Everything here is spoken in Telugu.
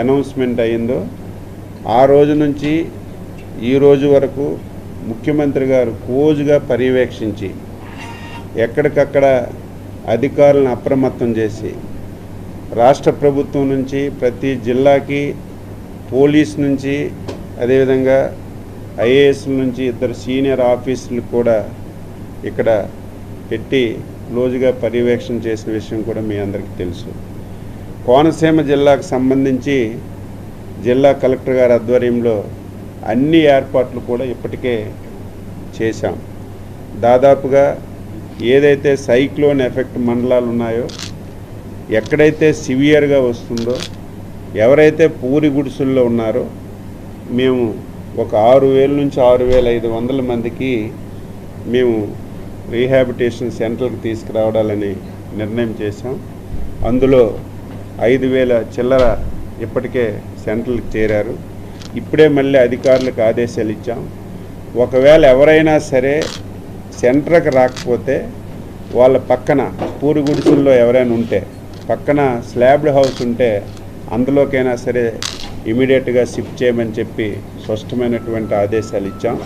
అనౌన్స్మెంట్ అయిందో ఆ రోజు నుంచి ఈ రోజు వరకు ముఖ్యమంత్రి గారు క్లోజ్గా పర్యవేక్షించి ఎక్కడికక్కడ అధికారులను అప్రమత్తం చేసి రాష్ట్ర ప్రభుత్వం నుంచి ప్రతి జిల్లాకి పోలీస్ నుంచి అదేవిధంగా ఐఏఎస్ల నుంచి 2 సీనియర్ ఆఫీసులు కూడా ఇక్కడ పెట్టి క్లోజ్గా పర్యవేక్షణ చేసిన విషయం కూడా మీ అందరికీ తెలుసు. కోనసీమ జిల్లాకు సంబంధించి జిల్లా కలెక్టర్ గారి ఆధ్వర్యంలో అన్ని ఏర్పాట్లు కూడా ఇప్పటికే చేశాం. దాదాపుగా ఏదైతే సైక్లోన్ ఎఫెక్ట్ మండలాలు ఉన్నాయో, ఎక్కడైతే సివియర్గా వస్తుందో, ఎవరైతే పూరి గుడిసెల్లో ఉన్నారో మేము ఒక 6,000 నుంచి 6,500 మందికి మేము రీహాబిటేషన్ సెంటర్కి తీసుకురావడాలని నిర్ణయం చేశాం. అందులో 5,000 చిల్లర ఇప్పటికే సెంటర్లకు చేరారు. ఇప్పుడే మళ్ళీ అధికారులకు ఆదేశాలు ఇచ్చాం. ఒకవేళ ఎవరైనా సరే సెంటర్కి రాకపోతే వాళ్ళ పక్కన పూరి గుడిసెల్లో ఎవరైనా ఉంటే పక్కన స్లాబ్డ్ హౌస్ ఉంటే అందులోకైనా సరే ఇమీడియట్గా షిఫ్ట్ చేయమని చెప్పి స్పష్టమైనటువంటి ఆదేశాలు ఇచ్చాం.